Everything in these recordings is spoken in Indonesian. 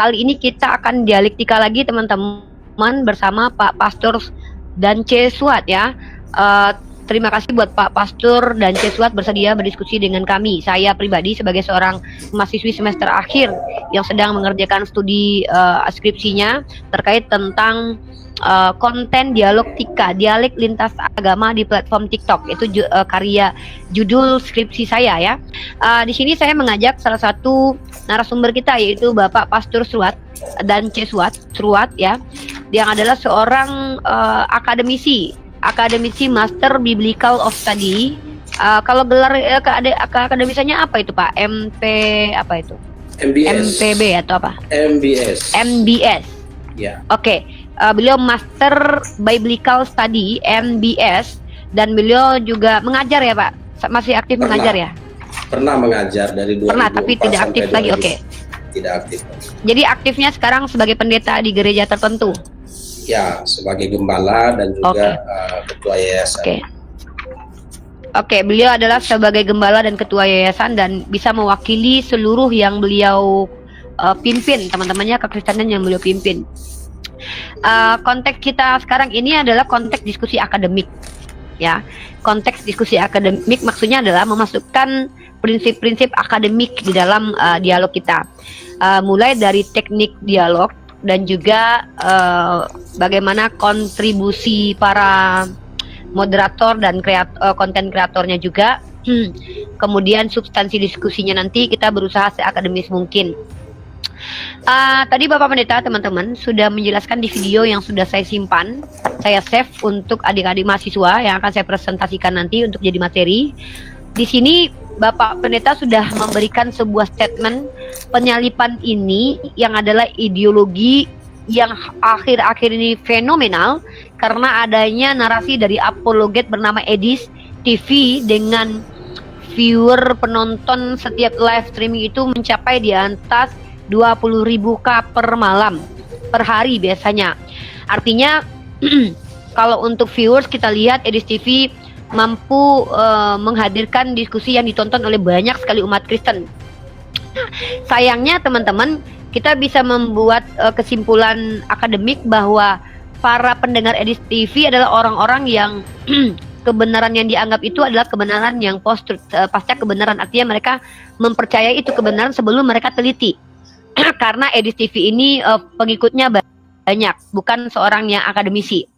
Kali ini kita akan dialektika lagi teman-teman bersama Pak Pastor Dance Suat ya. Terima kasih buat Pak Pastor dan Cesuat bersedia berdiskusi dengan kami. Saya pribadi sebagai seorang mahasiswi semester akhir yang sedang mengerjakan studi skripsinya terkait tentang konten dialektika, dialek lintas agama di platform TikTok. Itu karya judul skripsi saya ya. Di sini saya mengajak salah satu narasumber kita yaitu Bapak Pastor Suat dan Cesuat ya, yang adalah seorang akademisi Master Biblical of Study. Kalau gelar akademisanya apa itu Pak? Apa itu? MBS. MPB atau apa? MBS. MBS. Ya. Oke. Beliau Master Biblical Study MBS dan beliau juga mengajar ya Pak? Masih aktif mengajar ya? Pernah mengajar dari 2004 Pernah, tapi tidak aktif lagi. Oke. Tidak aktif. Jadi aktifnya sekarang sebagai pendeta di gereja tertentu. Ya, sebagai gembala dan juga ketua yayasan. Oke, beliau adalah sebagai gembala dan ketua yayasan dan bisa mewakili seluruh yang beliau pimpin, teman-temannya kekristenan yang beliau pimpin. Konteks kita sekarang ini adalah konteks diskusi akademik, ya. Konteks diskusi akademik maksudnya adalah memasukkan prinsip-prinsip akademik di dalam dialog kita, mulai dari teknik dialog dan juga bagaimana kontribusi para moderator dan konten kreatornya juga. Kemudian substansi diskusinya nanti kita berusaha seakademis mungkin. Tadi Bapak Pendeta teman-teman sudah menjelaskan di video yang sudah saya simpan, saya save untuk adik-adik mahasiswa yang akan saya presentasikan nanti untuk jadi materi. Di sini Bapak Pendeta sudah memberikan sebuah statement penyalipan ini yang adalah ideologi yang akhir-akhir ini fenomenal karena adanya narasi dari apologet bernama Edis TV dengan viewer penonton setiap live streaming itu mencapai di atas 20.000 per malam, per hari biasanya. Artinya kalau untuk viewers kita lihat Edis TV mampu menghadirkan diskusi yang ditonton oleh banyak sekali umat Kristen. Sayangnya teman-teman, kita bisa membuat kesimpulan akademik bahwa para pendengar Edis TV adalah orang-orang yang kebenaran yang dianggap itu adalah kebenaran yang pasca kebenaran. Artinya mereka mempercayai itu kebenaran sebelum mereka teliti. Karena Edis TV ini pengikutnya banyak, bukan seorang yang akademisi.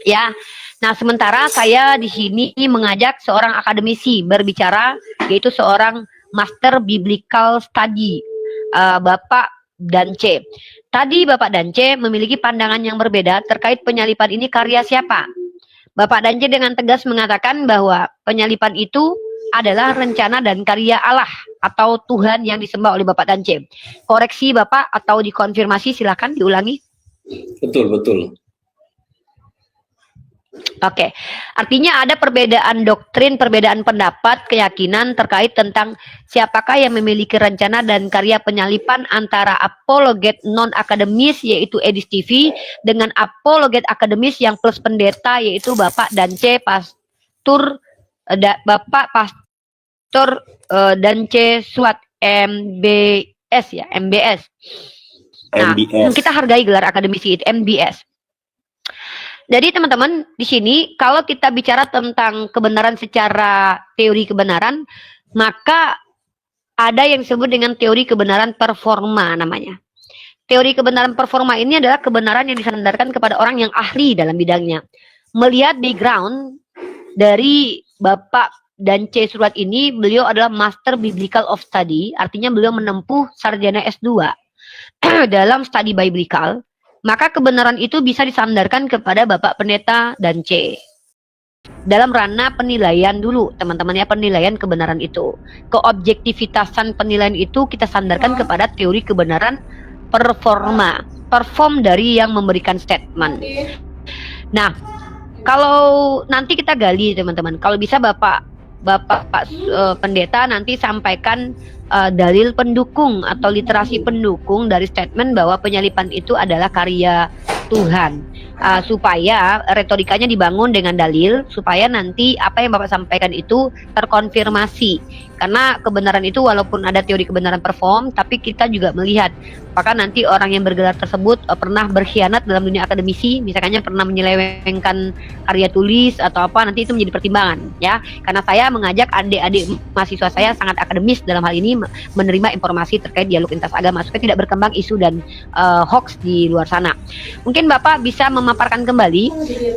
Ya. Nah, sementara saya di sini mengajak seorang akademisi berbicara, yaitu seorang Master Biblical Study, Bapak Dance. Tadi Bapak Dance memiliki pandangan yang berbeda terkait penyalipan ini karya siapa. Bapak Dance dengan tegas mengatakan bahwa penyalipan itu adalah rencana dan karya Allah atau Tuhan yang disembah oleh Bapak Dance. Koreksi Bapak atau dikonfirmasi, silakan diulangi. Betul. Oke, artinya ada perbedaan doktrin, perbedaan pendapat, keyakinan terkait tentang siapakah yang memiliki rencana dan karya penyalipan antara apologet non-akademis yaitu Edis TV dengan apologet akademis yang plus pendeta yaitu Bapak Dance Bapak Pastor Dance Suat MBS ya, MBS. Nah, kita hargai gelar akademisi itu MBS. Jadi teman-teman, di sini kalau kita bicara tentang kebenaran secara teori kebenaran, maka ada yang disebut dengan teori kebenaran performa namanya. Teori kebenaran performa ini adalah kebenaran yang disandarkan kepada orang yang ahli dalam bidangnya. Melihat background dari Bapak Dance Suat ini, beliau adalah Master Biblical of Study, artinya beliau menempuh sarjana S2 dalam studi biblical. Maka kebenaran itu bisa disandarkan kepada Bapak Pendeta Dance. Dalam ranah penilaian dulu, teman-teman ya, penilaian kebenaran itu. Keobjektivitasan penilaian itu kita sandarkan kepada teori kebenaran performa. Perform dari yang memberikan statement. Nah, kalau nanti kita gali teman-teman, kalau bisa Bapak Pendeta nanti sampaikan dalil pendukung atau literasi pendukung dari statement bahwa penyalipan itu adalah karya Tuhan, supaya retorikanya dibangun dengan dalil, supaya nanti apa yang Bapak sampaikan itu terkonfirmasi. Karena kebenaran itu walaupun ada teori kebenaran perform, tapi kita juga melihat apakah nanti orang yang bergelar tersebut pernah berkhianat dalam dunia akademisi, misalnya pernah menyelewengkan karya tulis atau apa, nanti itu menjadi pertimbangan ya. Karena saya mengajak adik-adik mahasiswa saya sangat akademis dalam hal ini menerima informasi terkait dialog lintas agama supaya tidak berkembang isu dan hoax di luar sana. Mungkin Bapak bisa memaparkan kembali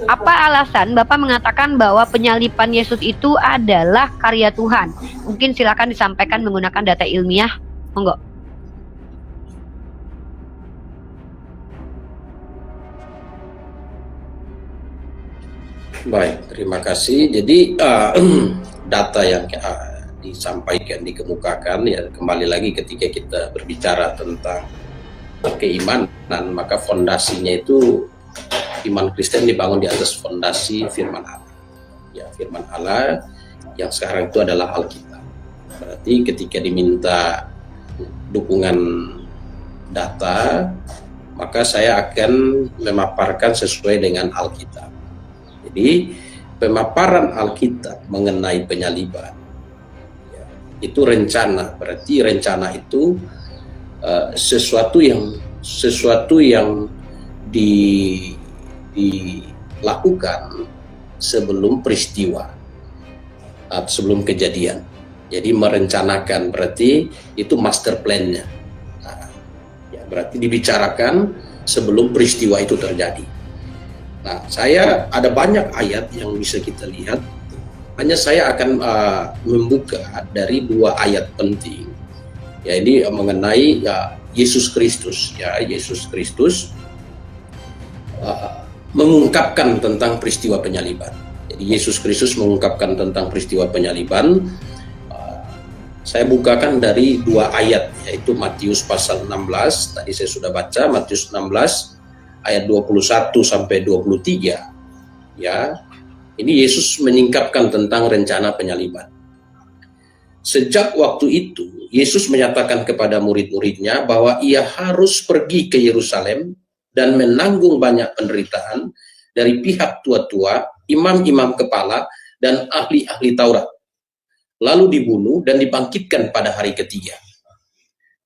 apa alasan Bapak mengatakan bahwa penyaliban Yesus itu adalah karya Tuhan. Mungkin silakan disampaikan menggunakan data ilmiah, monggo. Baik, terima kasih. Jadi data yang disampaikan, dikemukakan, ya kembali lagi ketika kita berbicara tentang keimanan, maka fondasinya itu iman Kristen dibangun di atas fondasi firman Allah. Ya, firman Allah yang sekarang itu adalah Alkitab. Berarti ketika diminta dukungan data, maka saya akan memaparkan sesuai dengan Alkitab. Jadi pemaparan Alkitab mengenai penyaliban ya, itu rencana, berarti rencana itu sesuatu yang dilakukan sebelum peristiwa, sebelum kejadian. Jadi merencanakan, berarti itu master plan-nya. Nah, ya, berarti dibicarakan sebelum peristiwa itu terjadi. Nah, saya ada banyak ayat yang bisa kita lihat. Hanya saya akan membuka dari 2 ayat penting. Ya, ini mengenai ya Yesus Kristus. Ya, Yesus Kristus mengungkapkan tentang peristiwa penyaliban. Jadi Yesus Kristus mengungkapkan tentang peristiwa penyaliban. Saya bukakan dari 2 ayat, yaitu Matius pasal 16. Tadi saya sudah baca Matius 16. Ayat 21 sampai 23 ya. Ini Yesus menyingkapkan tentang rencana penyaliban. Sejak waktu itu Yesus menyatakan kepada murid-muridnya bahwa ia harus pergi ke Yerusalem dan menanggung banyak penderitaan dari pihak tua-tua, imam-imam kepala dan ahli-ahli Taurat, lalu dibunuh dan dibangkitkan pada hari ketiga.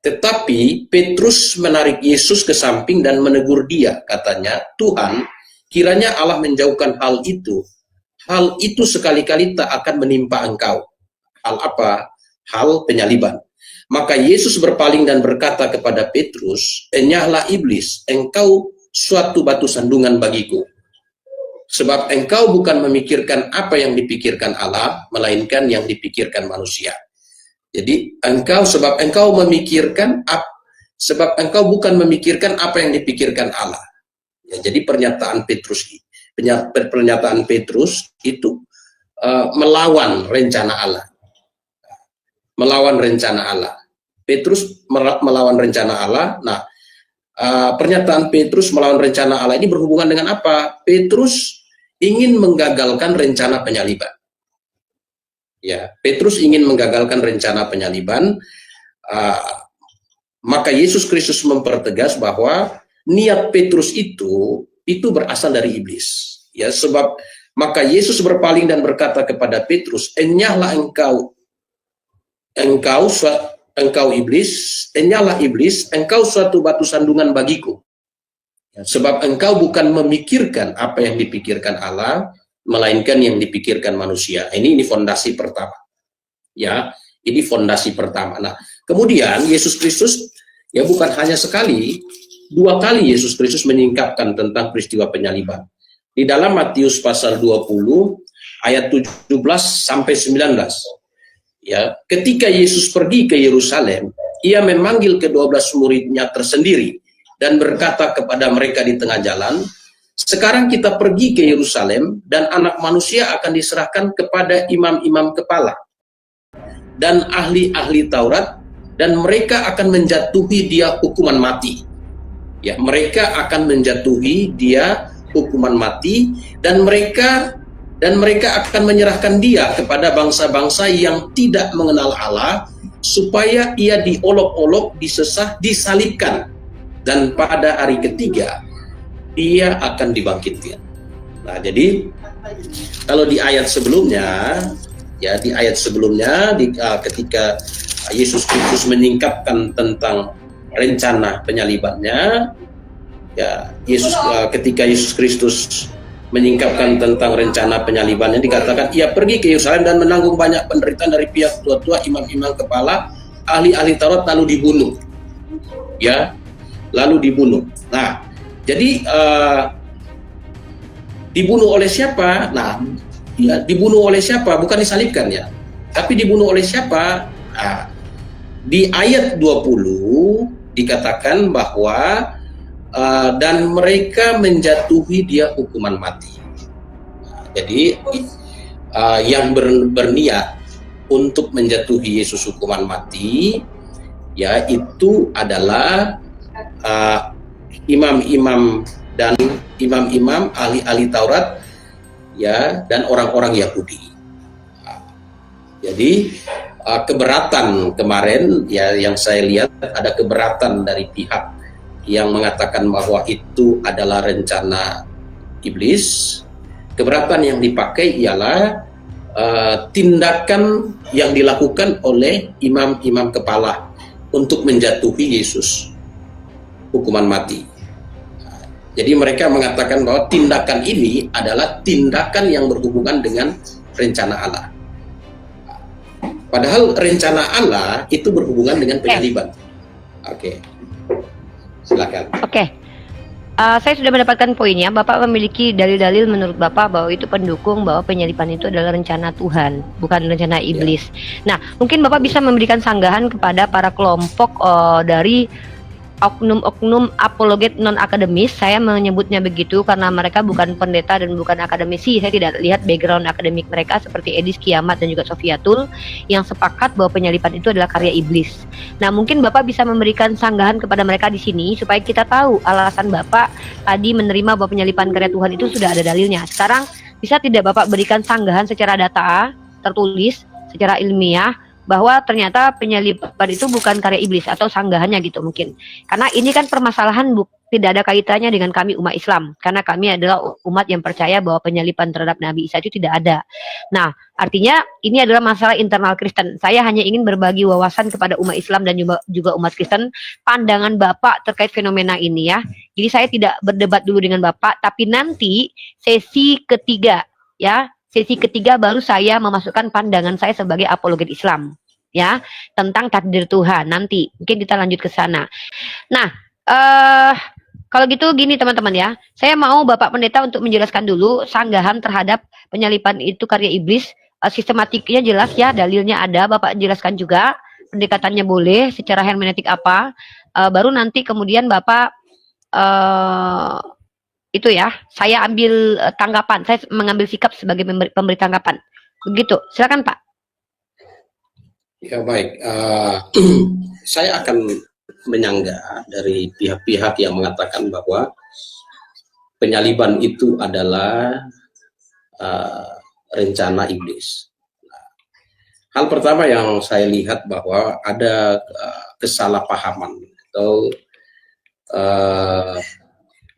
Tetapi Petrus menarik Yesus ke samping dan menegur dia, katanya, "Tuhan, kiranya Allah menjauhkan hal itu. Hal itu sekali-kali tak akan menimpa engkau." Hal apa? Hal penyaliban. Maka Yesus berpaling dan berkata kepada Petrus, "Enyahlah iblis, engkau suatu batu sandungan bagiku. Sebab engkau bukan memikirkan apa yang dipikirkan Allah, melainkan yang dipikirkan manusia." Jadi sebab engkau bukan memikirkan apa yang dipikirkan Allah. Ya, jadi pernyataan Petrus itu melawan rencana Allah. Melawan rencana Allah. Petrus melawan rencana Allah. Nah, pernyataan Petrus melawan rencana Allah ini berhubungan dengan apa? Petrus ingin menggagalkan rencana penyaliban. Ya, Petrus ingin menggagalkan rencana penyaliban, maka Yesus Kristus mempertegas bahwa niat Petrus itu berasal dari iblis. Ya, sebab maka Yesus berpaling dan berkata kepada Petrus, "Enyahlah engkau iblis, enyahlah iblis, engkau suatu batu sandungan bagiku. Ya, sebab engkau bukan memikirkan apa yang dipikirkan Allah, melainkan yang dipikirkan manusia." Ini fondasi pertama. Ya, ini fondasi pertama. Nah, kemudian Yesus Kristus ya bukan hanya sekali, 2 kali Yesus Kristus menyingkapkan tentang peristiwa penyaliban. Di dalam Matius pasal 20 ayat 17 sampai 19. Ya, ketika Yesus pergi ke Yerusalem, ia memanggil ke-12 muridnya tersendiri dan berkata kepada mereka di tengah jalan, "Sekarang kita pergi ke Yerusalem dan anak manusia akan diserahkan kepada imam-imam kepala dan ahli-ahli Taurat, dan mereka akan menjatuhi dia hukuman mati." Ya, mereka akan menjatuhi dia hukuman mati, dan mereka akan menyerahkan dia kepada bangsa-bangsa yang tidak mengenal Allah, supaya ia diolok-olok, disesah, disalibkan, dan pada hari ketiga dia akan dibangkitkan. Nah, jadi kalau di ayat sebelumnya Ya, di ayat sebelumnya ketika Yesus Kristus menyingkapkan tentang rencana penyalibannya, ya ketika Yesus Kristus menyingkapkan tentang rencana penyalibannya, dikatakan ia pergi ke Yerusalem dan menanggung banyak penderitaan dari pihak tua-tua, imam-imam kepala, ahli-ahli Taurat, lalu dibunuh. Ya, lalu dibunuh. Nah, jadi dibunuh oleh siapa? Nah, ya, dibunuh oleh siapa? Bukan disalibkan ya, tapi dibunuh oleh siapa? Nah, di ayat 20 dikatakan bahwa dan mereka menjatuhi dia hukuman mati. Nah, jadi yang berniat untuk menjatuhi Yesus hukuman mati, ya, itu adalah imam-imam dan imam-imam, ahli-ahli Taurat, ya, dan orang-orang Yahudi. Jadi keberatan kemarin, ya, yang saya lihat ada keberatan dari pihak yang mengatakan bahwa itu adalah rencana iblis. Keberatan yang dipakai ialah tindakan yang dilakukan oleh imam-imam kepala untuk menjatuhi Yesus hukuman mati. Jadi mereka mengatakan bahwa tindakan ini adalah tindakan yang berhubungan dengan rencana Allah. Padahal rencana Allah itu berhubungan dengan penyaliban. Oke. Silakan. Oke. Saya sudah mendapatkan poinnya. Bapak memiliki dalil-dalil menurut Bapak bahwa itu pendukung bahwa penyaliban itu adalah rencana Tuhan, bukan rencana iblis. Nah, mungkin Bapak bisa memberikan sanggahan kepada para kelompok dari oknum-oknum apologet non-akademis. Saya menyebutnya begitu karena mereka bukan pendeta dan bukan akademisi. Saya tidak lihat background akademik mereka seperti Edis Kiamat dan juga Sofiatul yang sepakat bahwa penyaliban itu adalah karya iblis. Nah, mungkin Bapak bisa memberikan sanggahan kepada mereka di sini supaya kita tahu alasan Bapak tadi menerima bahwa penyaliban karya Tuhan itu sudah ada dalilnya. Sekarang bisa tidak Bapak berikan sanggahan secara data tertulis, secara ilmiah, bahwa ternyata penyaliban itu bukan karya iblis atau sanggahannya gitu mungkin. Karena ini kan permasalahan tidak ada kaitannya dengan kami umat Islam. Karena kami adalah umat yang percaya bahwa penyaliban terhadap Nabi Isa itu tidak ada. Nah, artinya ini adalah masalah internal Kristen. Saya hanya ingin berbagi wawasan kepada umat Islam dan juga umat Kristen, pandangan Bapak terkait fenomena ini ya. Jadi saya tidak berdebat dulu dengan Bapak, tapi nanti sesi ketiga ya. Sesi ketiga baru saya memasukkan pandangan saya sebagai apologet Islam ya tentang takdir Tuhan. Nanti mungkin kita lanjut ke sana. Nah, kalau gitu gini teman-teman ya. Saya mau Bapak Pendeta untuk menjelaskan dulu sanggahan terhadap penyaliban itu karya iblis. Sistematiknya jelas ya, dalilnya ada. Bapak jelaskan juga pendekatannya boleh, secara hermeneutik apa. Baru nanti kemudian Bapak itu ya, saya ambil tanggapan, saya mengambil sikap sebagai pemberi tanggapan. Begitu, silakan Pak. Ya baik, saya akan menyanggah dari pihak-pihak yang mengatakan bahwa penyaliban itu adalah rencana iblis. Hal pertama yang saya lihat bahwa ada kesalahpahaman atau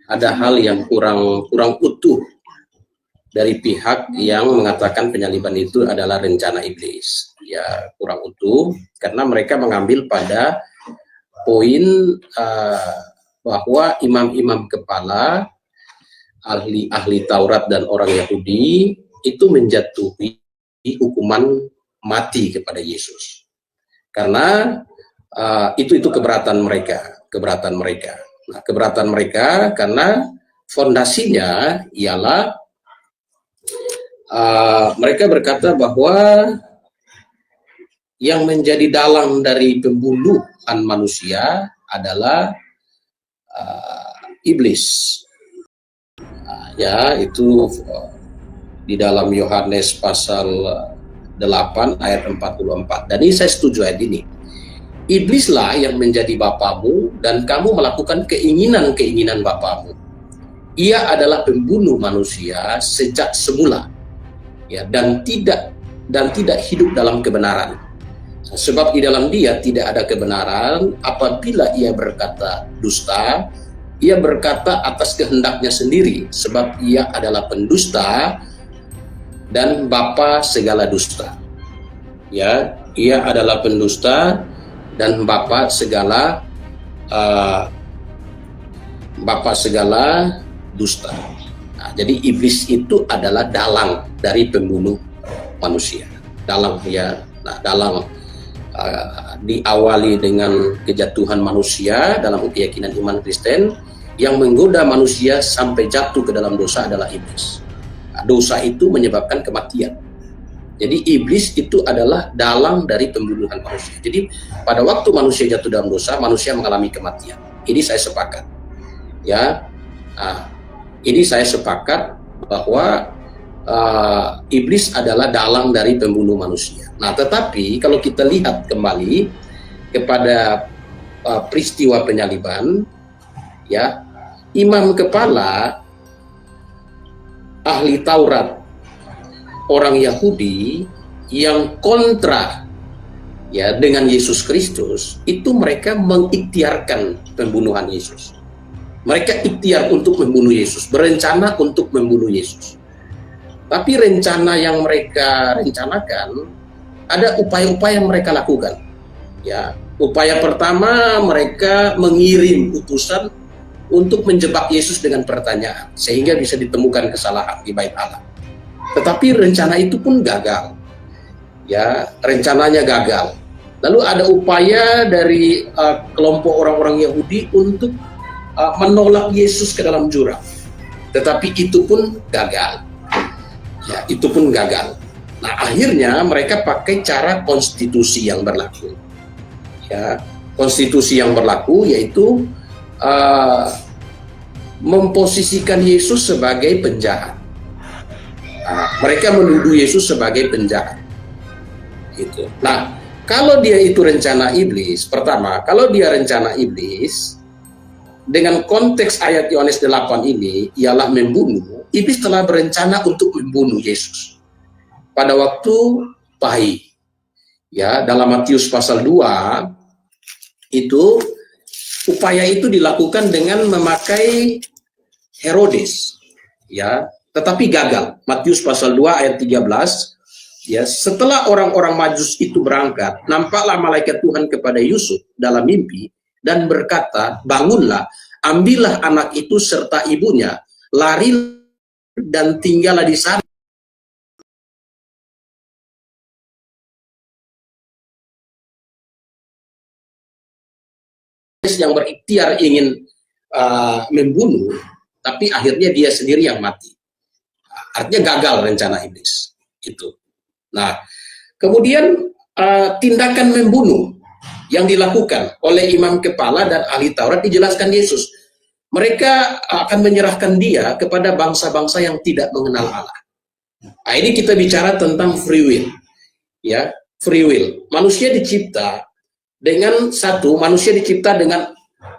ada hal yang kurang utuh dari pihak yang mengatakan penyaliban itu adalah rencana iblis. Ya, kurang utuh karena mereka mengambil pada poin bahwa imam-imam kepala, ahli Taurat dan orang Yahudi itu menjatuhi hukuman mati kepada Yesus. Karena itu keberatan mereka. Nah, keberatan mereka karena fondasinya ialah mereka berkata bahwa yang menjadi dalang dari pembunuhan manusia adalah iblis. Ya, itu di dalam Yohanes pasal 8 ayat 44. Dan ini saya setuju ayat ini. Iblislah yang menjadi bapamu dan kamu melakukan keinginan-keinginan bapamu. Ia adalah pembunuh manusia sejak semula, ya, dan tidak hidup dalam kebenaran. Sebab di dalam dia tidak ada kebenaran. Apabila ia berkata dusta, ia berkata atas kehendaknya sendiri, sebab ia adalah pendusta dan bapa segala dusta. Ya, ia adalah pendusta dan uh, bapak segala dusta. Nah, jadi iblis itu adalah dalang dari pembunuh manusia. Dalang, ya. Nah, dalang diawali dengan kejatuhan manusia dalam keyakinan iman Kristen, yang menggoda manusia sampai jatuh ke dalam dosa adalah iblis. Nah, dosa itu menyebabkan kematian. Jadi iblis itu adalah dalang dari pembunuhan manusia. Jadi pada waktu manusia jatuh dalam dosa, manusia mengalami kematian. Ini saya sepakat. Ya, nah, ini saya sepakat bahwa iblis adalah dalang dari pembunuh manusia. Nah, tetapi kalau kita lihat kembali kepada peristiwa penyaliban, ya, imam kepala ahli Taurat orang Yahudi yang kontra, ya, dengan Yesus Kristus, itu mereka mengikhtiarkan pembunuhan Yesus. Mereka ikhtiar untuk membunuh Yesus, berencana untuk membunuh Yesus. Tapi rencana yang mereka rencanakan, ada upaya-upaya yang mereka lakukan. Ya, upaya pertama, mereka mengirim utusan untuk menjebak Yesus dengan pertanyaan, sehingga bisa ditemukan kesalahan di Bait Allah. Tetapi rencana itu pun gagal. Ya, rencananya gagal. Lalu ada upaya dari kelompok orang-orang Yahudi untuk menolak Yesus ke dalam jurang. Tetapi itu pun gagal. Ya, itu pun gagal. Nah, akhirnya mereka pakai cara konstitusi yang berlaku. Ya, konstitusi yang berlaku yaitu memposisikan Yesus sebagai penjahat. Nah, mereka menuduh Yesus sebagai penjahat. Gitu. Nah, kalau dia itu rencana iblis, pertama, kalau dia rencana iblis, dengan konteks ayat Yohanes 8 ini ialah membunuh, iblis telah berencana untuk membunuh Yesus pada waktu pahit. Ya, dalam Matius pasal 2 itu upaya itu dilakukan dengan memakai Herodes, ya, tetapi gagal. Matius pasal 2 ayat 13, ya, setelah orang-orang Majus itu berangkat, nampaklah malaikat Tuhan kepada Yusuf dalam mimpi dan berkata, bangunlah, ambillah anak itu serta ibunya, lari dan tinggallah di sana. Yang berikhtiar ingin membunuh, tapi akhirnya dia sendiri yang mati. Artinya gagal rencana iblis itu. Nah, kemudian tindakan membunuh yang dilakukan oleh imam kepala dan ahli Taurat dijelaskan Yesus. Mereka akan menyerahkan dia kepada bangsa-bangsa yang tidak mengenal Allah. Nah, ini kita bicara tentang free will. Ya, free will. Manusia dicipta dengan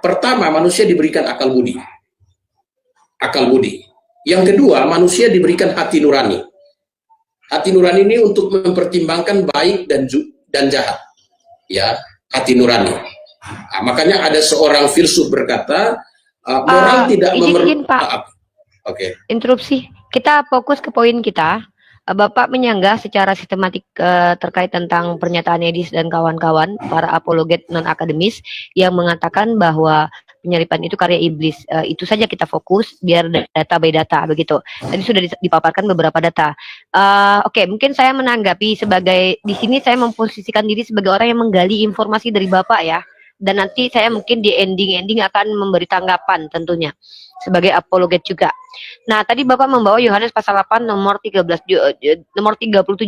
pertama, manusia diberikan akal budi. Akal budi. Yang kedua, manusia diberikan hati nurani. Hati nurani ini untuk mempertimbangkan baik dan jahat. Ya, hati nurani. Nah, makanya ada seorang filsuf berkata, moral tidak memerlukan. Pak. Oke. Interupsi. Kita fokus ke poin kita. Bapak menyanggah secara sistematik terkait tentang pernyataan Edis dan kawan-kawan, para apologet non-akademis, yang mengatakan bahwa penyaliban itu karya iblis. Itu saja kita fokus, biar data by data, begitu. Tadi sudah dipaparkan beberapa data. Oke, mungkin saya menanggapi sebagai, di sini saya memposisikan diri sebagai orang yang menggali informasi dari Bapak ya. Dan nanti saya mungkin di ending akan memberi tanggapan tentunya sebagai apologet juga. Nah, tadi Bapak membawa Yohanes pasal 8 nomor 37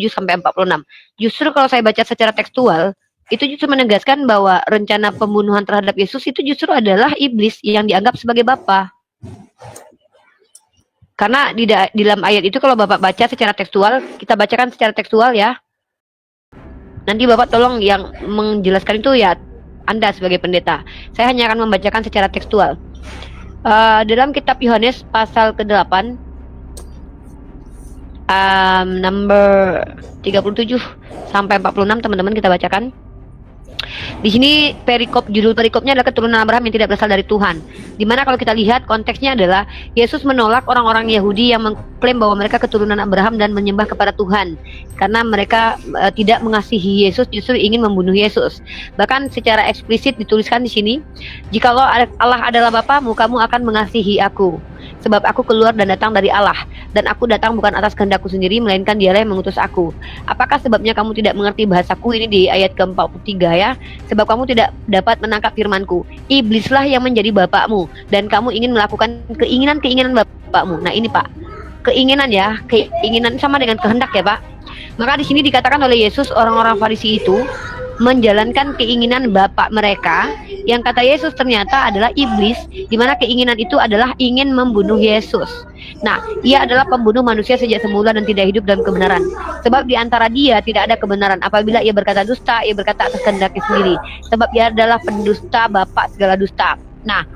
sampai 46. Justru kalau saya baca secara tekstual, itu justru menegaskan bahwa rencana pembunuhan terhadap Yesus itu justru adalah iblis yang dianggap sebagai bapa. Karena di dalam ayat itu kalau Bapak baca secara tekstual, kita bacakan secara tekstual ya. Nanti Bapak tolong yang menjelaskan itu ya Anda sebagai pendeta. Saya hanya akan membacakan secara tekstual. Dalam kitab Yohanes pasal ke-8 nomor 37 sampai 46 teman-teman kita bacakan. Di sini judul perikopnya adalah keturunan Abraham yang tidak berasal dari Tuhan. Dimana kalau kita lihat konteksnya adalah Yesus menolak orang-orang Yahudi yang mengklaim bahwa mereka keturunan Abraham dan menyembah kepada Tuhan, karena mereka tidak mengasihi Yesus, justru ingin membunuh Yesus. Bahkan secara eksplisit dituliskan di sini, jikalau Allah adalah Bapamu, kamu akan mengasihi aku, sebab aku keluar dan datang dari Allah, dan aku datang bukan atas kehendakku sendiri, melainkan Dialah yang mengutus aku. Apakah sebabnya kamu tidak mengerti bahasaku? Ini di ayat ke-43 ya. Sebab kamu tidak dapat menangkap firmanku. Iblislah yang menjadi bapakmu, dan kamu ingin melakukan keinginan-keinginan bapakmu. Nah ini Pak, keinginan ya, keinginan sama dengan kehendak ya Pak. Maka di sini dikatakan oleh Yesus, orang-orang Farisi itu menjalankan keinginan bapak mereka, yang kata Yesus ternyata adalah iblis, di mana keinginan itu adalah ingin membunuh Yesus. Nah, ia adalah pembunuh manusia sejak semula dan tidak hidup dalam kebenaran. Sebab di antara dia tidak ada kebenaran. Apabila ia berkata dusta, ia berkata atas kehendaknya sendiri. Sebab ia adalah pendusta, bapak segala dusta. Nah,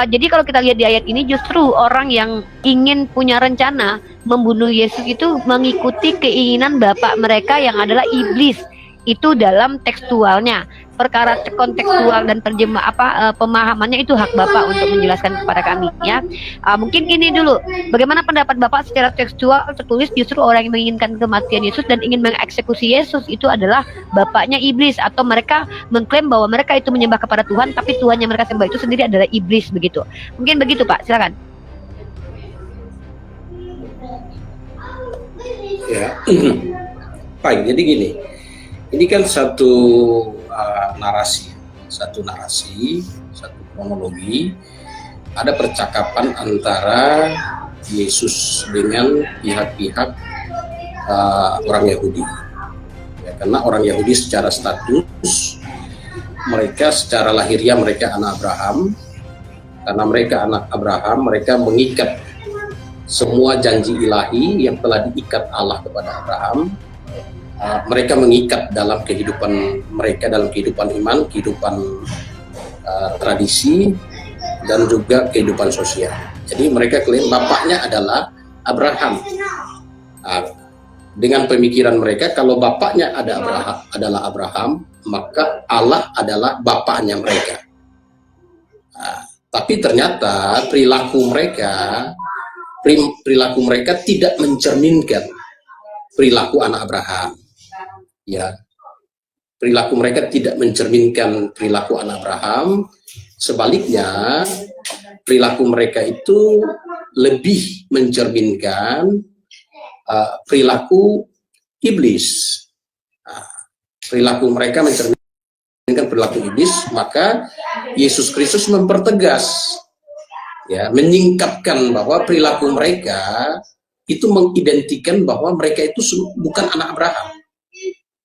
jadi kalau kita lihat di ayat ini, justru orang yang ingin punya rencana membunuh Yesus itu mengikuti keinginan bapak mereka yang adalah iblis. Itu dalam tekstualnya. Perkara kontekstual dan pemahamannya itu hak Bapak untuk menjelaskan kepada kami ya. Mungkin ini dulu, bagaimana pendapat Bapak secara tekstual tertulis justru orang yang menginginkan kematian Yesus dan ingin mengeksekusi Yesus itu adalah bapaknya iblis, atau mereka mengklaim bahwa mereka itu menyembah kepada Tuhan, tapi Tuhan yang mereka sembah itu sendiri adalah iblis, begitu. Mungkin begitu Pak, silakan. Ya, baik. Jadi gini, ini kan satu narasi, satu kronologi. Ada percakapan antara Yesus dengan pihak-pihak orang Yahudi. Ya, karena orang Yahudi secara status mereka secara lahiriah mereka anak Abraham. Karena mereka anak Abraham, mereka mengikat semua janji ilahi yang telah diikat Allah kepada Abraham. Mereka mengikat dalam kehidupan mereka, dalam kehidupan iman, kehidupan tradisi, dan juga kehidupan sosial. Jadi mereka klaim bapaknya adalah Abraham. Dengan pemikiran mereka, kalau bapaknya adalah Abraham, maka Allah adalah bapaknya mereka. Tapi ternyata perilaku mereka tidak mencerminkan perilaku anak Abraham. Ya, perilaku mereka tidak mencerminkan perilaku anak Abraham. Sebaliknya, perilaku mereka itu lebih mencerminkan perilaku iblis. Perilaku mereka mencerminkan perilaku iblis. Maka Yesus Kristus mempertegas, ya, menyingkapkan bahwa perilaku mereka itu mengidentikan bahwa mereka itu bukan anak Abraham,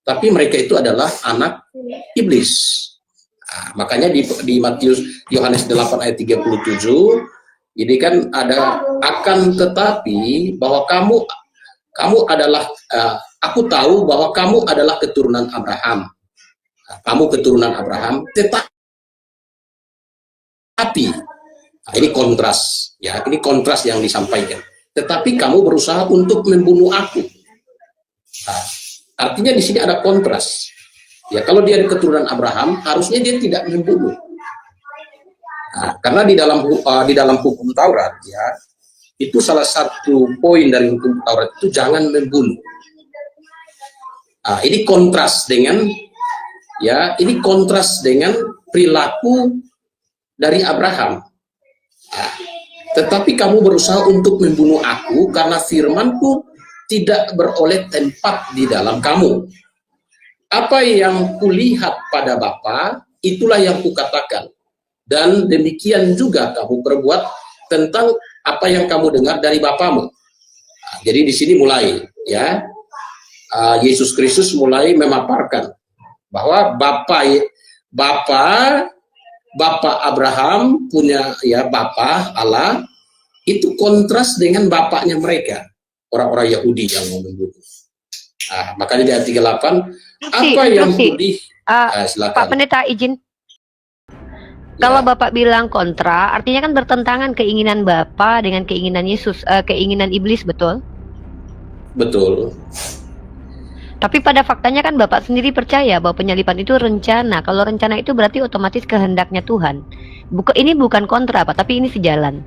tapi mereka itu adalah anak iblis. Makanya di Yohanes 8 ayat 37, jadi kan ada akan tetapi bahwa kamu adalah aku tahu bahwa kamu adalah keturunan Abraham. Kamu keturunan Abraham, tetapi ini kontras, ya, ini kontras yang disampaikan. Tetapi kamu berusaha untuk membunuh aku. Artinya di sini ada kontras. Ya, kalau dia keturunan Abraham, harusnya dia tidak membunuh. Karena di dalam hukum Taurat, ya, itu salah satu poin dari hukum Taurat itu jangan membunuh. Ini kontras dengan, ya, ini kontras dengan perilaku dari Abraham. Tetapi kamu berusaha untuk membunuh aku karena firmanku tidak beroleh tempat di dalam kamu. Apa yang kulihat pada Bapa, itulah yang kukatakan. Dan demikian juga kamu perbuat tentang apa yang kamu dengar dari Bapamu. Jadi di sini mulai, ya, Yesus Kristus mulai memaparkan bahwa Bapa Abraham punya, ya, Bapa Allah itu kontras dengan bapaknya mereka, orang-orang Yahudi yang mau membunuh. Makanya di ayat 38, apa yang pulih, silakan. Pak Pendeta izin. Ya. Kalau Bapak bilang kontra, artinya kan bertentangan keinginan Bapak dengan keinginan Yesus, keinginan iblis, betul? Betul. Tapi pada faktanya kan Bapak sendiri percaya bahwa penyaliban itu rencana. Kalau rencana itu berarti otomatis kehendaknya Tuhan. Ini bukan kontra Pak, tapi ini sejalan.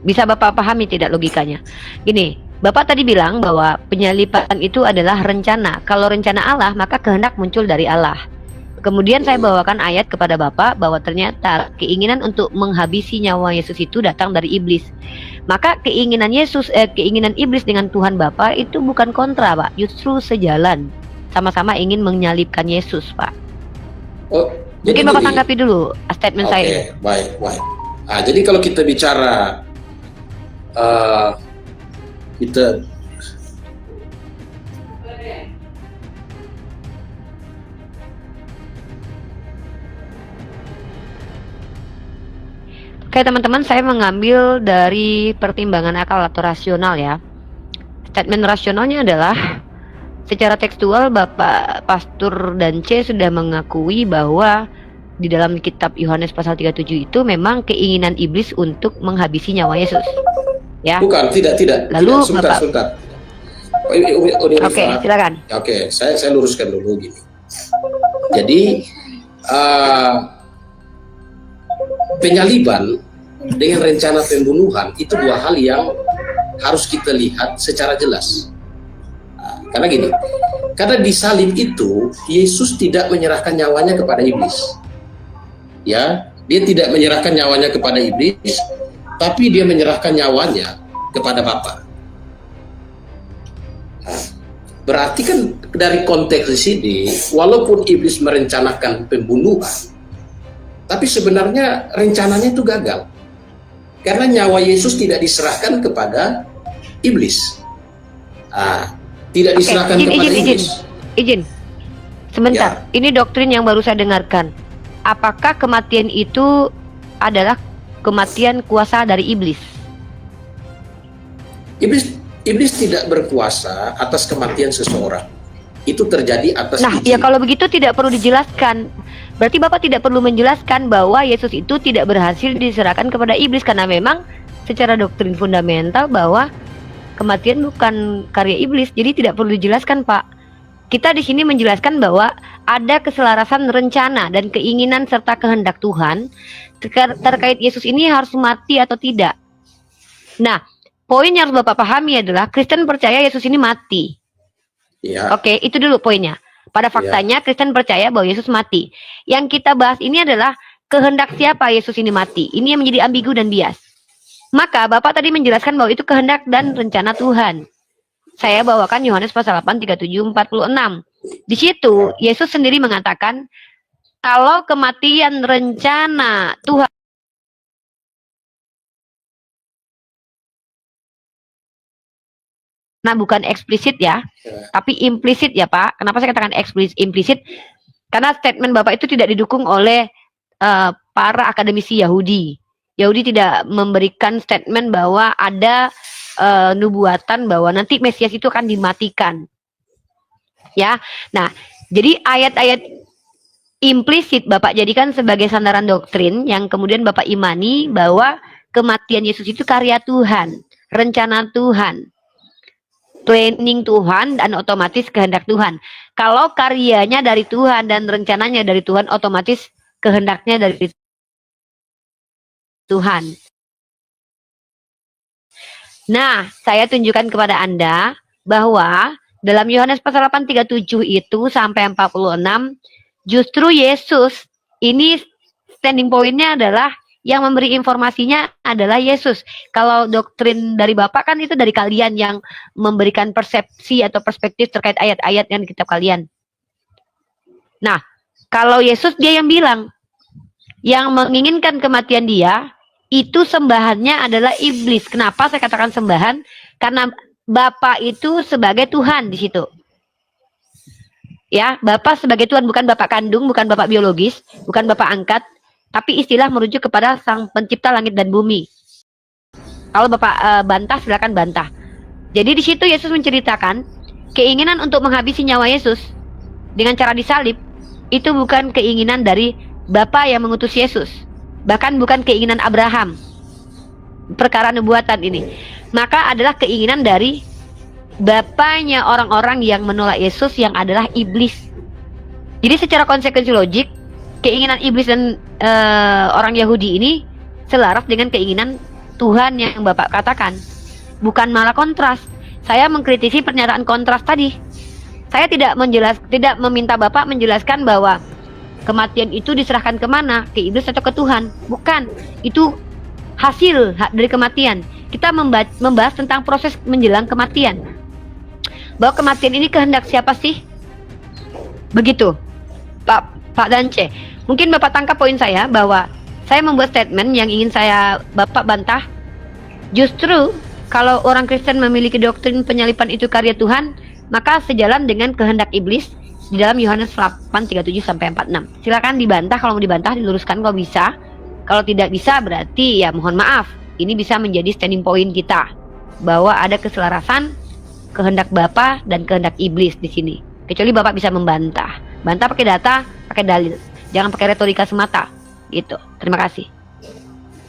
Bisa Bapak pahami tidak logikanya? Gini, Bapak tadi bilang bahwa penyaliban itu adalah rencana. Kalau rencana Allah, maka kehendak muncul dari Allah. Kemudian saya bawakan ayat kepada Bapak bahwa ternyata keinginan untuk menghabisi nyawa Yesus itu datang dari iblis. Maka keinginan keinginan iblis dengan Tuhan Bapak itu bukan kontra, Pak. Justru sejalan. Sama-sama ingin menyalibkan Yesus, Pak. Oh, mungkin Bapak tanggapi dulu statement saya ini. Baik. Nah, jadi kalau kita bicara kita Oke teman-teman, saya mengambil dari pertimbangan akal atau rasional ya. Statement rasionalnya adalah secara tekstual Bapak Pastor dan C sudah mengakui bahwa di dalam kitab Yohanes pasal 37 itu memang keinginan iblis untuk menghabisi nyawa Yesus. Ya. Bukan, tidak. Lalu tidak, sebentar. Oke, silakan. Oke, saya luruskan dulu gini. Jadi penyaliban dengan rencana pembunuhan itu dua hal yang harus kita lihat secara jelas. Karena gini, karena di salib itu Yesus tidak menyerahkan nyawanya kepada iblis. Ya, dia tidak menyerahkan nyawanya kepada iblis, tapi dia menyerahkan nyawanya kepada Bapa. Berarti kan dari konteks di sini, walaupun iblis merencanakan pembunuhan, tapi sebenarnya rencananya itu gagal. Karena nyawa Yesus tidak diserahkan kepada iblis. Tidak diserahkan kepada iblis. Izin. Sebentar, ini doktrin yang baru saya dengarkan. Apakah kematian itu adalah kematian kuasa dari iblis? Iblis tidak berkuasa atas kematian seseorang. Itu terjadi atas izin. Ya kalau begitu tidak perlu dijelaskan. Berarti Bapak tidak perlu menjelaskan bahwa Yesus itu tidak berhasil diserahkan kepada iblis, karena memang secara doktrin fundamental bahwa kematian bukan karya iblis. Jadi tidak perlu dijelaskan, Pak. Kita di sini menjelaskan bahwa ada keselarasan rencana dan keinginan serta kehendak Tuhan terkait Yesus ini harus mati atau tidak. Nah, poin yang harus Bapak pahami adalah Kristen percaya Yesus ini mati. Ya. Oke, itu dulu poinnya. Pada faktanya Kristen percaya bahwa Yesus mati. Yang kita bahas ini adalah kehendak siapa Yesus ini mati. Ini yang menjadi ambigu dan bias. Maka Bapak tadi menjelaskan bahwa itu kehendak dan rencana Tuhan. Saya bawakan Yohanes pasal 8, 37, 46. Di situ Yesus sendiri mengatakan, kalau kematian rencana Tuhan, nah bukan eksplisit ya, tapi implisit ya Pak. Kenapa saya katakan implisit? Karena statement Bapak itu tidak didukung oleh para akademisi Yahudi. Yahudi tidak memberikan statement bahwa ada nubuatan bahwa nanti Mesias itu akan dimatikan. Ya, nah jadi ayat-ayat implisit Bapak jadikan sebagai sandaran doktrin yang kemudian Bapak imani bahwa kematian Yesus itu karya Tuhan, rencana Tuhan, planning Tuhan, dan otomatis kehendak Tuhan. Kalau karyanya dari Tuhan dan rencananya dari Tuhan, otomatis kehendaknya dari Tuhan. Nah, saya tunjukkan kepada Anda bahwa dalam Yohanes pasal 8, 37 itu sampai 46, justru Yesus ini standing point-nya adalah yang memberi informasinya adalah Yesus. Kalau doktrin dari Bapak kan itu dari kalian yang memberikan persepsi atau perspektif terkait ayat-ayat yang di kitab kalian. Nah, kalau Yesus dia yang bilang, yang menginginkan kematian dia, itu sembahannya adalah iblis. Kenapa saya katakan sembahan? Karena Bapak itu sebagai Tuhan di situ. Ya, Bapak sebagai Tuhan, bukan Bapak kandung, bukan Bapak biologis, bukan Bapak angkat, tapi istilah merujuk kepada Sang Pencipta langit dan bumi. Kalau Bapak bantah, silakan bantah. Jadi di situ Yesus menceritakan keinginan untuk menghabisi nyawa Yesus dengan cara disalib itu bukan keinginan dari Bapa yang mengutus Yesus, bahkan bukan keinginan Abraham. Perkara nubuatan ini, maka adalah keinginan dari bapaknya orang-orang yang menolak Yesus yang adalah iblis. Jadi secara konsekuensi logik, keinginan iblis dan orang Yahudi ini selaras dengan keinginan Tuhan yang Bapak katakan. Bukan malah kontras. Saya mengkritisi pernyataan kontras tadi. Saya tidak meminta Bapak menjelaskan bahwa kematian itu diserahkan kemana, ke iblis atau ke Tuhan. Bukan, itu hasil dari kematian. Kita membahas tentang proses menjelang kematian. Bahwa kematian ini kehendak siapa sih? Begitu, Pak Dance. Mungkin Bapak tangkap poin saya bahwa saya membuat statement yang ingin Bapak bantah. Justru kalau orang Kristen memiliki doktrin penyaliban itu karya Tuhan, maka sejalan dengan kehendak iblis di dalam Yohanes 8:37-46. Silakan dibantah, kalau mau dibantah diluruskan kalau bisa. Kalau tidak bisa berarti ya mohon maaf. Ini bisa menjadi standing point kita bahwa ada keselarasan kehendak Bapa dan kehendak iblis di sini. Kecuali Bapak bisa membantah. Bantah pakai data, pakai dalil. Jangan pakai retorika semata. Gitu. Terima kasih.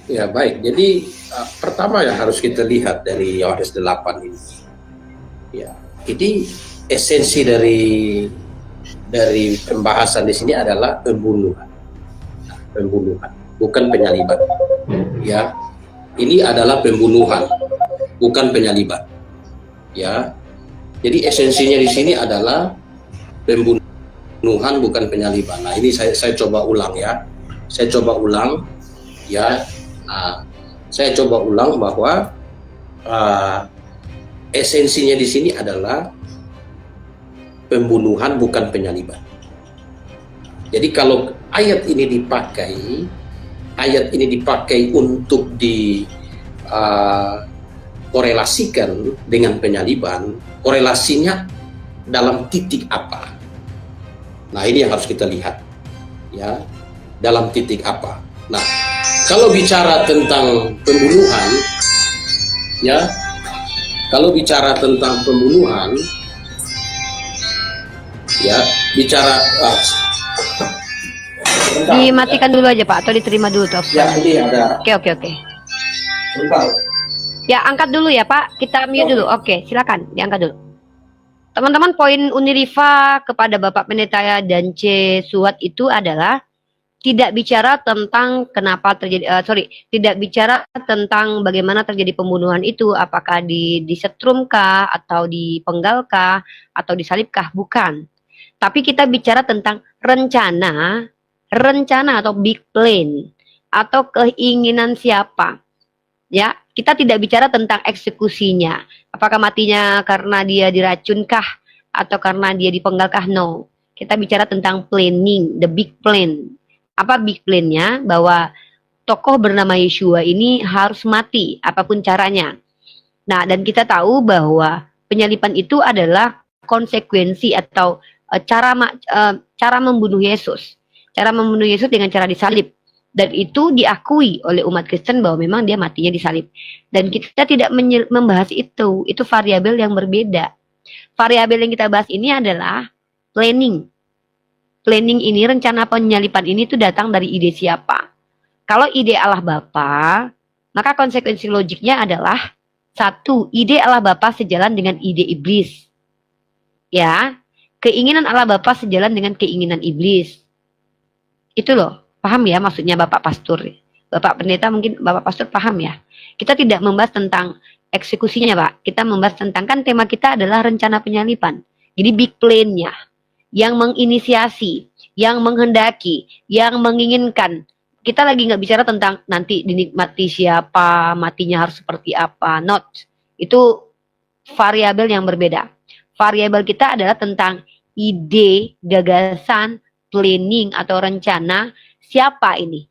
Ya, baik. Jadi pertama yang harus kita lihat dari Yohanes 8 ini. Ya, ini esensi dari pembahasan di sini adalah pembunuhan. Pembunuhan, bukan penyaliban. Ya. Ini adalah pembunuhan, bukan penyaliban. Ya. Jadi esensinya di sini adalah pembunuhan bukan penyaliban. Nah, ini saya coba ulang ya. Saya coba ulang ya. Saya coba ulang bahwa esensinya di sini adalah pembunuhan bukan penyaliban. Jadi kalau ayat ini dipakai untuk korelasikan dengan penyaliban, korelasinya dalam titik apa? Nah, ini yang harus kita lihat ya, dalam titik apa. Nah, kalau bicara tentang pembunuhan ya, kalau bicara tentang pembunuhan ya, bicara dimatikan dulu aja Pak, atau diterima dulu tuh. Ya, ini ada. Oke. Ya, angkat dulu ya Pak, kita mute dulu. Oke, silakan diangkat dulu. Teman-teman, poin Uniriva kepada Bapak Pendeta dan C. Suat itu adalah tidak bicara tentang tidak bicara tentang bagaimana terjadi pembunuhan itu, apakah disetrumkah atau dipenggalkah atau disalibkah, bukan. Tapi kita bicara tentang rencana atau big plan atau keinginan siapa. Ya, kita tidak bicara tentang eksekusinya. Apakah matinya karena dia diracunkah atau karena dia dipenggalkah? No. Kita bicara tentang planning, the big plan. Apa big plan-nya? Bahwa tokoh bernama Yeshua ini harus mati apapun caranya. Nah, dan kita tahu bahwa penyaliban itu adalah konsekuensi atau cara membunuh Yesus. Cara membunuh Yesus dengan cara disalib. Dan itu diakui oleh umat Kristen bahwa memang dia matinya disalib. Dan kita tidak membahas itu. Itu variabel yang berbeda. Variabel yang kita bahas ini adalah planning. Planning ini, rencana penyaliban ini tuh datang dari ide siapa? Kalau ide Allah Bapa, maka konsekuensi logiknya adalah satu, ide Allah Bapa sejalan dengan ide iblis. Ya, keinginan Allah Bapa sejalan dengan keinginan iblis. Itu loh. Paham ya maksudnya Bapak Pastor? Bapak Pendeta mungkin Bapak Pastor paham ya? Kita tidak membahas tentang eksekusinya Pak. Kita membahas tentang, kan tema kita adalah rencana penyaliban. Jadi big plan-nya. Yang menginisiasi, yang menghendaki, yang menginginkan. Kita lagi nggak bicara tentang nanti dinikmati siapa, matinya harus seperti apa. Not. Itu variabel yang berbeda. Variabel kita adalah tentang ide, gagasan, planning atau rencana. Siapa ini?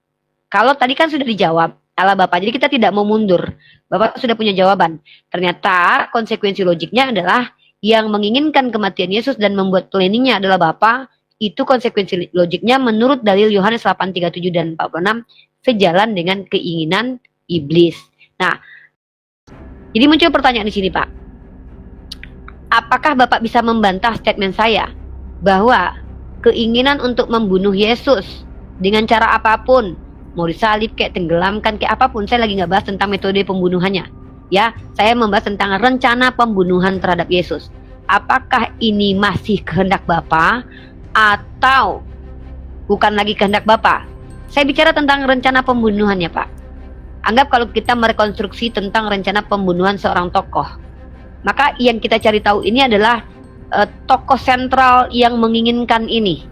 Kalau tadi kan sudah dijawab Allah Bapa, jadi kita tidak mau mundur. Bapak sudah punya jawaban. Ternyata konsekuensi logiknya adalah yang menginginkan kematian Yesus dan membuat planningnya adalah Bapa. Itu konsekuensi logiknya menurut dalil Yohanes 8:37 dan 46 sejalan dengan keinginan iblis. Nah, jadi muncul pertanyaan di sini Pak. Apakah Bapak bisa membantah statement saya bahwa keinginan untuk membunuh Yesus dengan cara apapun, mau disalib kayak tenggelamkan kayak apapun, saya lagi nggak bahas tentang metode pembunuhannya. Ya, saya membahas tentang rencana pembunuhan terhadap Yesus. Apakah ini masih kehendak Bapa atau bukan lagi kehendak Bapa? Saya bicara tentang rencana pembunuhannya, Pak. Anggap kalau kita merekonstruksi tentang rencana pembunuhan seorang tokoh, maka yang kita cari tahu ini adalah tokoh sentral yang menginginkan ini,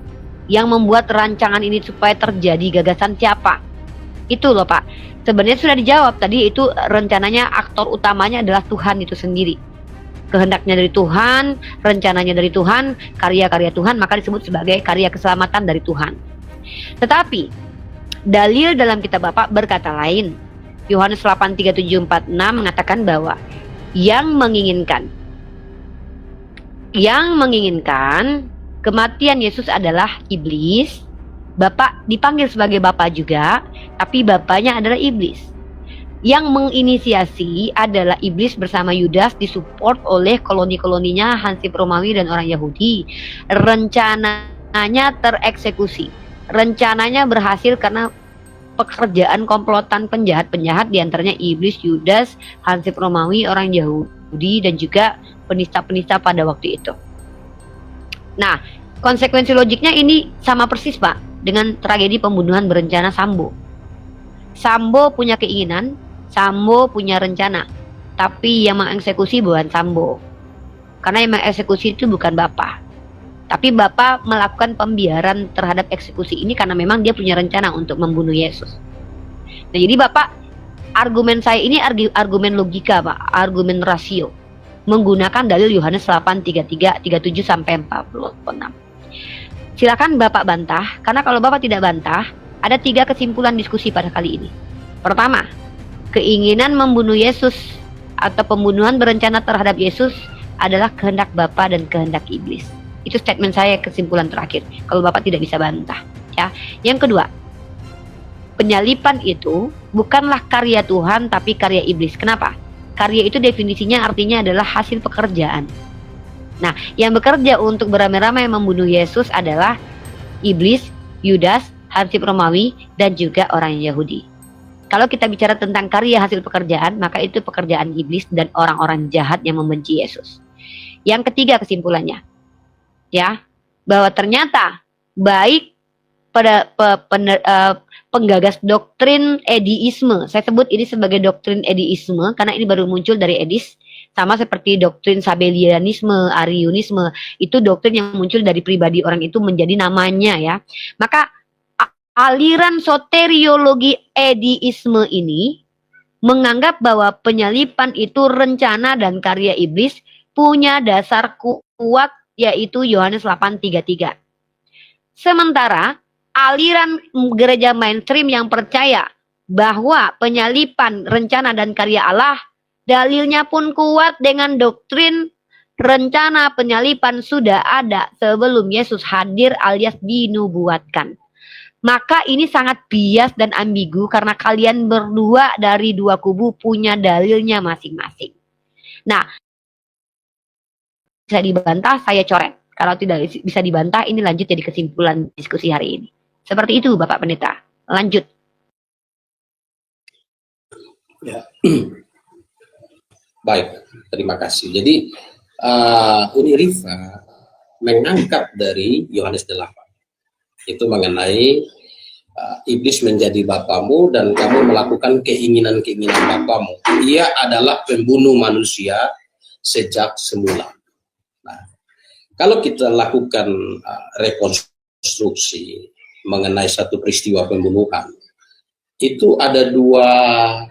yang membuat rancangan ini supaya terjadi, gagasan siapa? Itu loh Pak. Sebenarnya sudah dijawab tadi, itu rencananya aktor utamanya adalah Tuhan itu sendiri. Kehendaknya dari Tuhan, rencananya dari Tuhan, karya-karya Tuhan, maka disebut sebagai karya keselamatan dari Tuhan. Tetapi dalil dalam kitab Bapak berkata lain. Yohanes 8:37-46 mengatakan bahwa yang menginginkan kematian Yesus adalah iblis. Bapak dipanggil sebagai Bapak juga, tapi bapaknya adalah iblis. Yang menginisiasi adalah iblis bersama Yudas, disupport oleh koloni-koloninya Hansip Romawi dan orang Yahudi. Rencananya tereksekusi. Rencananya berhasil karena pekerjaan komplotan penjahat-penjahat, diantaranya iblis, Yudas, Hansip Romawi, orang Yahudi, dan juga penista-penista pada waktu itu. Nah, konsekuensi logiknya ini sama persis Pak dengan tragedi pembunuhan berencana Sambo. Sambo punya keinginan, Sambo punya rencana, tapi yang mengeksekusi bukan Sambo. Karena yang mengeksekusi itu bukan Bapak. Tapi Bapak melakukan pembiaran terhadap eksekusi ini karena memang dia punya rencana untuk membunuh Yesus. Nah, jadi Bapak, argumen saya ini argumen logika Pak, argumen rasio. Menggunakan dalil Yohanes 8:33, 37 sampai 46. Silakan Bapak bantah, karena kalau Bapak tidak bantah, ada 3 kesimpulan diskusi pada kali ini. Pertama, keinginan membunuh Yesus atau pembunuhan berencana terhadap Yesus adalah kehendak Bapa dan kehendak iblis. Itu statement saya, kesimpulan terakhir. Kalau Bapak tidak bisa bantah, ya. Yang kedua, penyalipan itu bukanlah karya Tuhan tapi karya iblis. Kenapa? Karya itu definisinya artinya adalah hasil pekerjaan. Nah, yang bekerja untuk beramai-ramai membunuh Yesus adalah iblis, Yudas, Hansip Romawi, dan juga orang Yahudi. Kalau kita bicara tentang karya hasil pekerjaan, maka itu pekerjaan iblis dan orang-orang jahat yang membenci Yesus. Yang ketiga kesimpulannya, ya, bahwa ternyata baik pada penggagas doktrin Ediisme, saya sebut ini sebagai doktrin Ediisme karena ini baru muncul dari Edis, sama seperti doktrin Sabellianisme, Arianisme, itu doktrin yang muncul dari pribadi orang itu menjadi namanya, ya. Maka aliran soteriologi Ediisme ini menganggap bahwa penyalipan itu rencana dan karya iblis, punya dasar kuat yaitu Yohanes 8:33. Sementara aliran gereja mainstream yang percaya bahwa penyalipan rencana dan karya Allah, dalilnya pun kuat dengan doktrin rencana penyalipan sudah ada sebelum Yesus hadir alias dinubuatkan. Maka ini sangat bias dan ambigu karena kalian berdua dari dua kubu punya dalilnya masing-masing. Nah, bisa dibantah, saya coret. Kalau tidak bisa dibantah, ini lanjut jadi kesimpulan diskusi hari ini. Seperti itu Bapak Pendeta. Lanjut. Ya. Baik, terima kasih. Jadi Uni Rifa mengangkat dari Yohanes 8 itu mengenai iblis menjadi bapamu dan kamu melakukan keinginan-keinginan bapamu. Ia adalah pembunuh manusia sejak semula. Nah, kalau kita lakukan rekonstruksi mengenai satu peristiwa pembunuhan, itu ada dua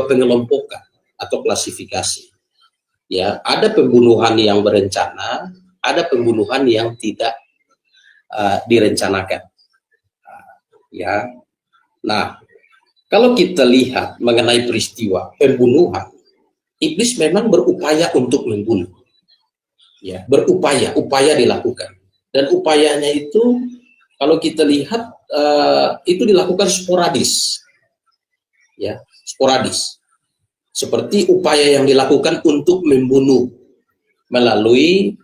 pengelompokan atau klasifikasi. Ya, ada pembunuhan yang berencana, ada pembunuhan yang tidak direncanakan. Ya, nah, kalau kita lihat mengenai peristiwa pembunuhan, iblis memang berupaya untuk membunuh. Ya, upaya dilakukan, dan upayanya itu kalau kita lihat itu dilakukan sporadis, ya, sporadis. Seperti upaya yang dilakukan untuk membunuh melalui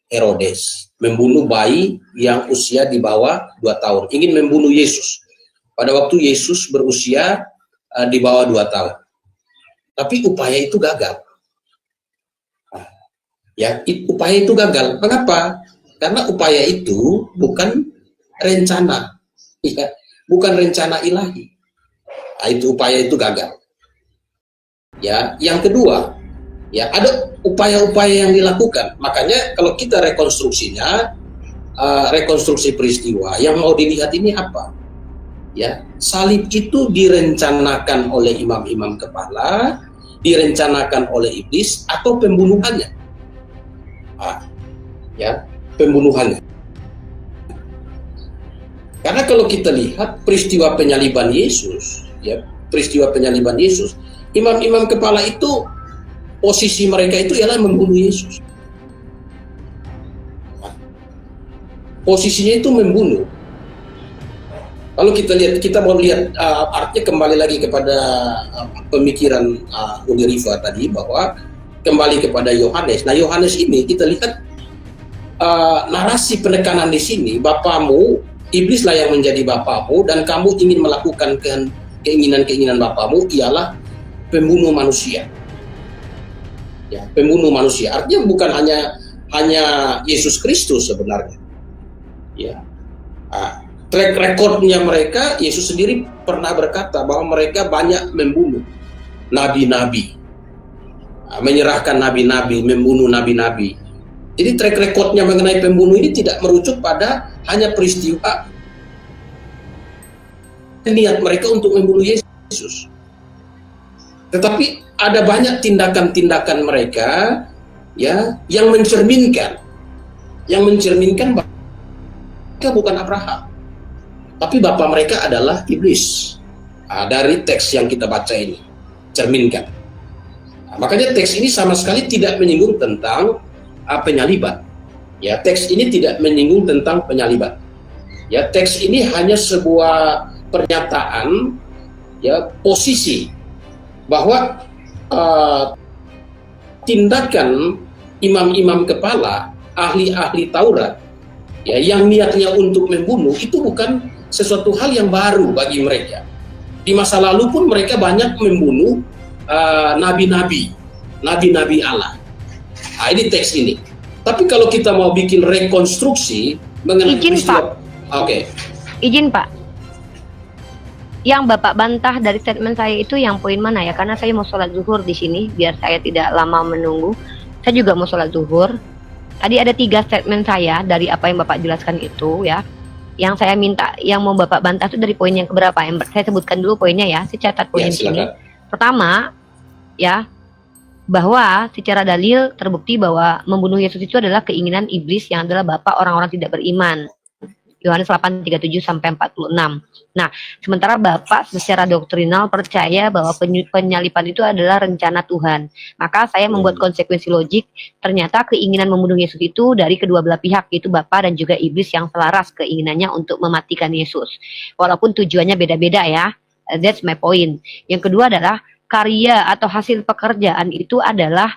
Herodes, membunuh bayi yang usia di bawah 2 tahun, ingin membunuh Yesus pada waktu Yesus berusia di bawah 2 tahun. tapi upaya itu gagal. Ya, upaya itu gagal. Mengapa? Karena upaya itu bukan rencana, ya, bukan rencana ilahi. Nah, itu upaya itu gagal. Ya, yang kedua, ya ada upaya-upaya yang dilakukan. Makanya kalau kita rekonstruksinya, rekonstruksi peristiwa yang mau dilihat ini apa? Ya, salib itu direncanakan oleh imam-imam kepala, direncanakan oleh iblis, atau pembunuhannya. Ya, pembunuhannya. Karena kalau kita lihat peristiwa penyaliban Yesus, ya, peristiwa penyaliban Yesus, imam-imam kepala itu posisi mereka itu ialah membunuh Yesus. Posisinya itu membunuh. Kalau kita lihat, kita mau lihat artinya kembali lagi kepada pemikiran Uni Riva tadi, bahwa kembali kepada Yohanes. Nah, Yohanes ini kita lihat narasi penekanan di sini, bapamu, iblislah yang menjadi bapamu, dan kamu ingin melakukan keinginan-keinginan bapamu, ialah pembunuh manusia. Ya, pembunuh manusia. Artinya bukan hanya Yesus Kristus sebenarnya. Ya. Track recordnya mereka, Yesus sendiri pernah berkata bahwa mereka banyak membunuh nabi-nabi, menyerahkan nabi-nabi, membunuh nabi-nabi. Jadi track recordnya mengenai pembunuh ini tidak merujuk pada hanya peristiwa niat mereka untuk membunuh Yesus, tetapi ada banyak tindakan-tindakan mereka, ya, yang mencerminkan mereka bukan Abraham, tapi bapak mereka adalah iblis. Dari teks yang kita baca ini cerminkan. Makanya teks ini sama sekali tidak menyinggung tentang penyaliban. Ya, teks ini tidak menyinggung tentang penyaliban. Ya, teks ini hanya sebuah pernyataan, ya, posisi bahwa tindakan imam-imam kepala, ahli-ahli Taurat, ya, yang niatnya untuk membunuh itu bukan sesuatu hal yang baru bagi mereka. Di masa lalu pun mereka banyak membunuh nabi-nabi Allah. Nah, ini teks ini. Tapi kalau kita mau bikin rekonstruksi mengenai peristiwa, oke. Izin Pak, yang Bapak bantah dari statement saya itu yang poin mana ya? Karena saya mau sholat zuhur di sini, biar saya tidak lama menunggu. Saya juga mau sholat zuhur. Tadi ada 3 statement saya dari apa yang Bapak jelaskan itu, ya. Yang saya minta, yang mau Bapak bantah itu dari poin yang keberapa? Yang saya sebutkan dulu poinnya ya. Saya catat poin Ya, ini. Pertama, ya, bahwa secara dalil terbukti bahwa membunuh Yesus itu adalah keinginan iblis yang adalah bapak orang-orang tidak beriman. Yohanes 8:37 sampai 46. Nah, sementara Bapak secara doktrinal percaya bahwa penyaliban itu adalah rencana Tuhan. Maka saya membuat konsekuensi logik, ternyata keinginan membunuh Yesus itu dari kedua belah pihak, yaitu Bapak dan juga iblis yang selaras keinginannya untuk mematikan Yesus. Walaupun tujuannya beda-beda ya. That's my point. Yang kedua adalah karya atau hasil pekerjaan itu adalah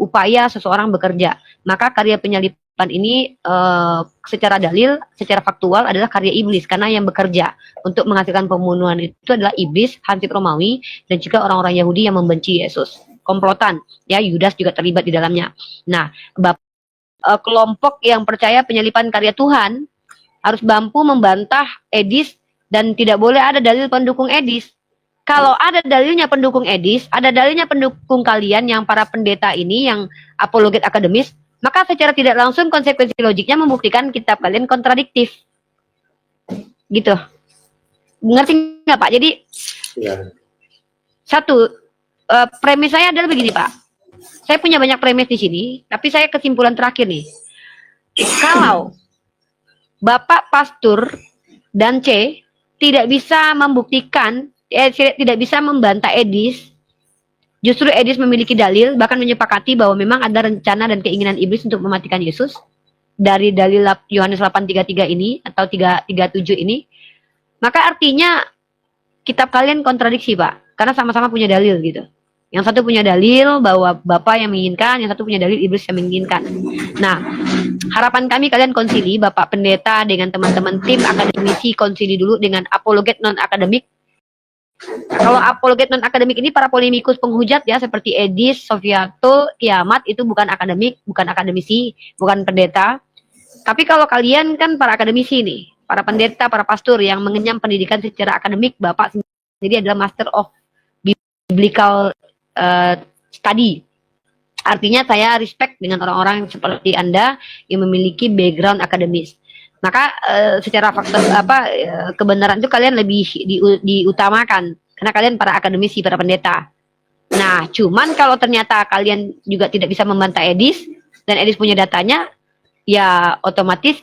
upaya seseorang bekerja. Maka karya penyaliban ini secara dalil, secara faktual adalah karya iblis, karena yang bekerja untuk menghasilkan pembunuhan itu adalah iblis, hansip Romawi, dan juga orang-orang Yahudi yang membenci Yesus. Komplotan, ya, Yudas juga terlibat di dalamnya. Nah, kelompok yang percaya penyaliban karya Tuhan harus mampu membantah Edis dan tidak boleh ada dalil pendukung Edis. Kalau ada dalilnya pendukung Edis, ada dalilnya pendukung kalian yang para pendeta ini yang apologet akademis, maka secara tidak langsung konsekuensi logiknya membuktikan kitab kalian kontradiktif. Gitu. Ngerti nggak Pak? Jadi, ya. Satu, premis saya adalah begini Pak. Saya punya banyak premis di sini, tapi saya kesimpulan terakhir nih. Kalau Bapak Pastur dan C tidak bisa membuktikan, tidak bisa membantah Edis, justru Edis memiliki dalil, bahkan menyepakati bahwa memang ada rencana dan keinginan iblis untuk mematikan Yesus. Dari dalil Yohanes 8:33 ini, atau 3:37 ini. Maka artinya, kitab kalian kontradiksi Pak. Karena sama-sama punya dalil gitu. Yang satu punya dalil bahwa Bapak yang menginginkan, yang satu punya dalil iblis yang menginginkan. Nah, harapan kami kalian konsili, Bapak Pendeta dengan teman-teman tim akademisi konsili dulu dengan apologet non-akademik. Kalau apologet non akademik ini para polemikus penghujat ya seperti Edis, Sofiatul, Kiamat itu bukan akademik, bukan akademisi, bukan pendeta. Tapi kalau kalian kan para akademisi nih, para pendeta, para pastor yang mengenyam pendidikan secara akademik, Bapak sendiri adalah Master of Biblical Study. Artinya saya respect dengan orang-orang seperti Anda yang memiliki background akademis. Maka secara fakta kebenaran itu kalian lebih diutamakan karena kalian para akademisi, para pendeta. Nah, cuman kalau ternyata kalian juga tidak bisa membantah Edis dan Edis punya datanya, ya otomatis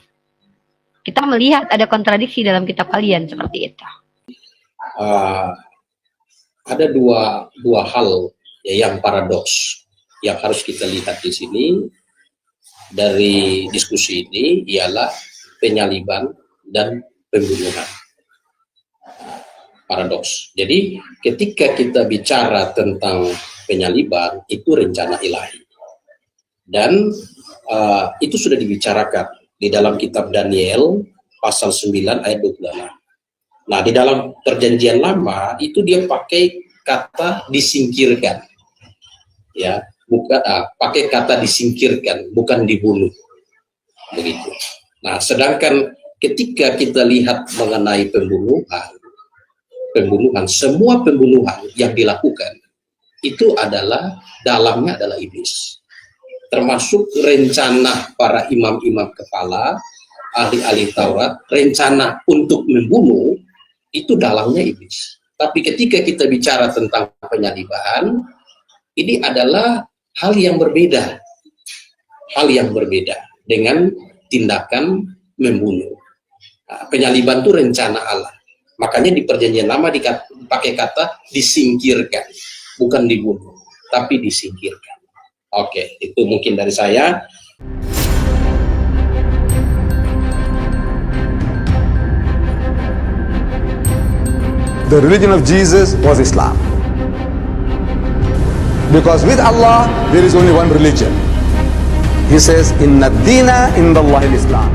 kita melihat ada kontradiksi dalam kitab kalian seperti itu. Ada dua hal ya, yang paradoks yang harus kita lihat di sini dari diskusi ini, ialah penyaliban dan pembunuhan. Paradoks. Jadi ketika kita bicara tentang penyaliban, itu rencana ilahi. Dan itu sudah dibicarakan di dalam kitab Daniel pasal 9 ayat 26. Nah, di dalam perjanjian lama itu dia pakai kata disingkirkan. Ya, bukan pakai kata disingkirkan, bukan dibunuh. Begitu. Nah, sedangkan ketika kita lihat mengenai pembunuhan, semua pembunuhan yang dilakukan itu adalah dalamnya adalah iblis. Termasuk rencana para imam-imam kepala, ahli-ahli Taurat, rencana untuk membunuh itu dalamnya iblis. Tapi ketika kita bicara tentang penyaliban, ini adalah hal yang berbeda. Hal yang berbeda dengan tindakan membunuh. Nah, penyaliban itu rencana Allah. Makanya di perjanjian lama dipakai kata disingkirkan, bukan dibunuh, tapi disingkirkan. Oke, itu mungkin dari saya. The religion of Jesus was Islam. Because with Allah, there is only one religion. He says, Inna ad-dina inda Allahi al-Islam.